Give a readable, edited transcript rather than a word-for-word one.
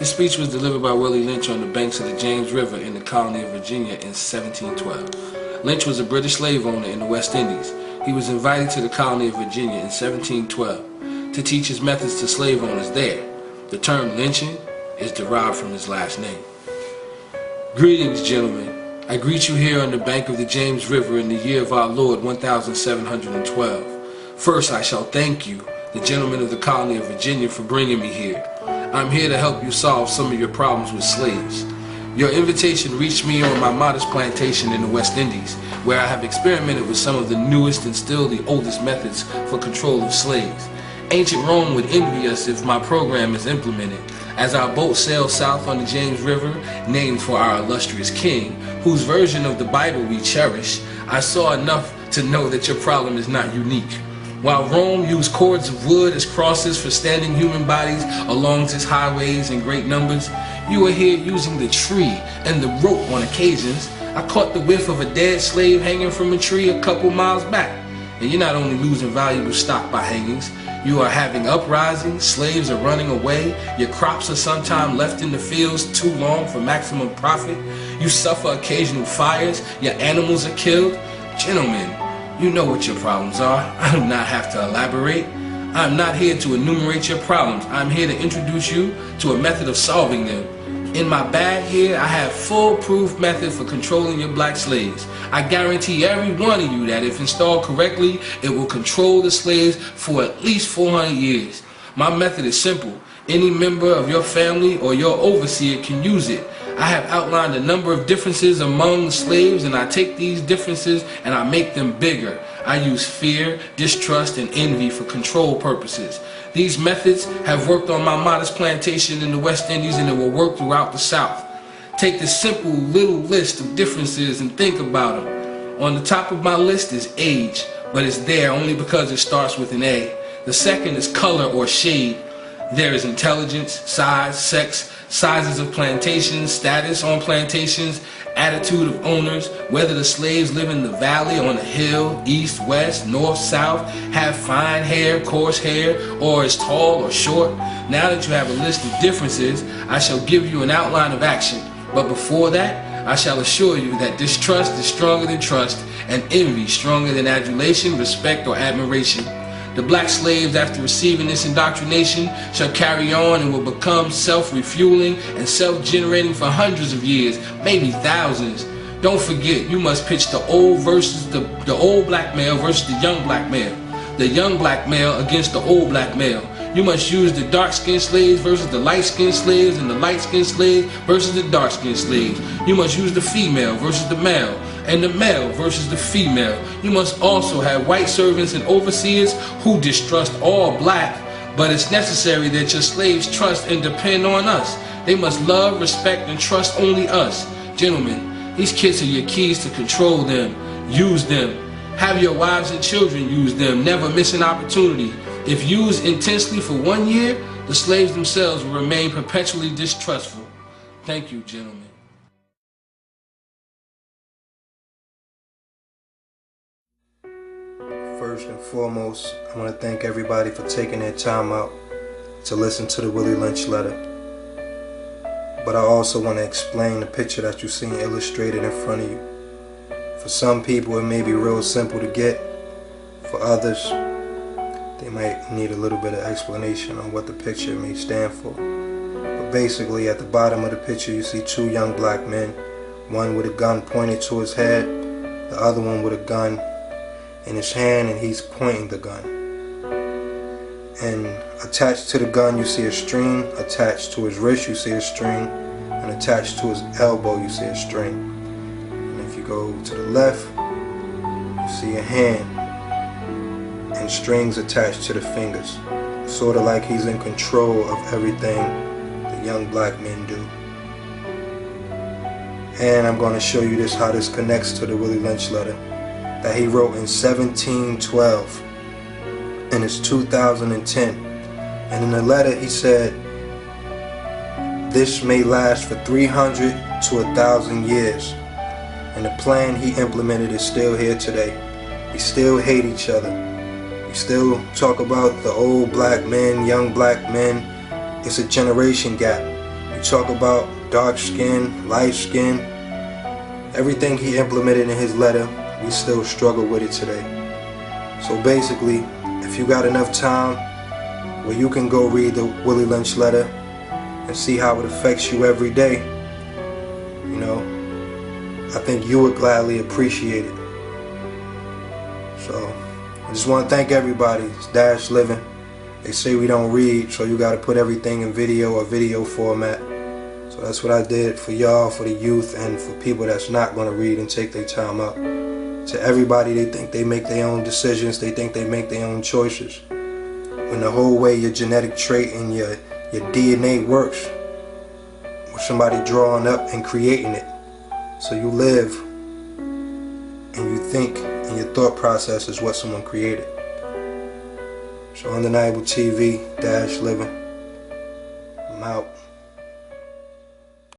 This speech was delivered by Willie Lynch on the banks of the James River in the colony of Virginia in 1712. Lynch was a British slave owner in the West Indies. He was invited to the colony of Virginia in 1712 to teach his methods to slave owners there. The term lynching is derived from his last name. Greetings, gentlemen. I greet you here on the bank of the James River in the year of our Lord 1712. First, I shall thank you, the gentlemen of the colony of Virginia, for bringing me here. I'm here to help you solve some of your problems with slaves. Your invitation reached me on my modest plantation in the West Indies, where I have experimented with some of the newest and still the oldest methods for control of slaves. Ancient Rome would envy us if my program is implemented. As our boat sails south on the James River, named for our illustrious king, whose version of the Bible we cherish, I saw enough to know that your problem is not unique. While Rome used cords of wood as crosses for standing human bodies along its highways in great numbers, you are here using the tree and the rope on occasions. I caught the whiff of a dead slave hanging from a tree a couple miles back. And you're not only losing valuable stock by hangings, you are having uprisings, slaves are running away, your crops are sometimes left in the fields too long for maximum profit, you suffer occasional fires, your animals are killed. Gentlemen, you know what your problems are. I do not have to elaborate. I'm not here to enumerate your problems. I'm here to introduce you to a method of solving them. In my bag here, I have foolproof method for controlling your black slaves. I guarantee every one of you that if installed correctly, it will control the slaves for at least 400 years. My method is simple. Any member of your family or your overseer can use it. I have outlined a number of differences among the slaves, and I take these differences and I make them bigger. I use fear, distrust, and envy for control purposes. These methods have worked on my modest plantation in the West Indies, and it will work throughout the South. Take this simple little list of differences and think about them. On the top of my list is age, but it's there only because it starts with an A. The second is color or shade. There is intelligence, size, sex, sizes of plantations, status on plantations, attitude of owners, whether the slaves live in the valley, on a hill, east, west, north, south, have fine hair, coarse hair, or is tall or short. Now that you have a list of differences, I shall give you an outline of action. But before that, I shall assure you that distrust is stronger than trust, and envy stronger than adulation, respect, or admiration. The black slaves, after receiving this indoctrination, shall carry on and will become self-refueling and self-generating for hundreds of years, maybe thousands. Don't forget, you must pitch the old versus the old black male versus the young black male. The young black male against the old black male. You must use the dark-skinned slaves versus the light-skinned slaves, and the light-skinned slaves versus the dark-skinned slaves. You must use the female versus the male, and the male versus the female. You must also have white servants and overseers who distrust all black, but it's necessary that your slaves trust and depend on us. They must love, respect, and trust only us. Gentlemen, these kids are your keys to control them. Use them. Have your wives and children use them. Never miss an opportunity. If used intensely for 1 year, the slaves themselves will remain perpetually distrustful. Thank you, gentlemen. First and foremost, I want to thank everybody for taking their time out to listen to the Willie Lynch letter. But I also want to explain the picture that you're seeing illustrated in front of you. For some people, it may be real simple to get. For others, they might need a little bit of explanation on what the picture may stand for. But basically, at the bottom of the picture, you see two young black men, one with a gun pointed to his head, the other one with a gun in his hand, and he's pointing the gun. And attached to the gun, you see a string. Attached to his wrist, you see a string. And attached to his elbow, you see a string. And if you go to the left, you see a hand and strings attached to the fingers, sort of like he's in control of everything the young black men do. And I'm going to show you how this connects to the Willie Lynch letter that he wrote in 1712, and it's 2010. And in the letter he said, this may last for 300 to 1,000 years, and the plan he implemented is still here today. We still hate each other. We still talk about the old black men, young black men. It's a generation gap. We We talk about dark skin, light skin, everything he implemented in his letter. We still struggle with it today. So basically, if you got enough time where you can go read the Willie Lynch letter and see how it affects you every day, you know, I think you would gladly appreciate it. So I just want to thank everybody. It's Dash Living. They say we don't read, so you got to put everything in video or video format. So that's what I did for y'all, for the youth, and for people that's not going to read and take their time out. To everybody, they think they make their own decisions, they think they make their own choices. When the whole way your genetic trait and your DNA works, with somebody drawing up and creating it. So you live and you think, and your thought process is what someone created. So Undeniable TV, Dash Living, I'm out.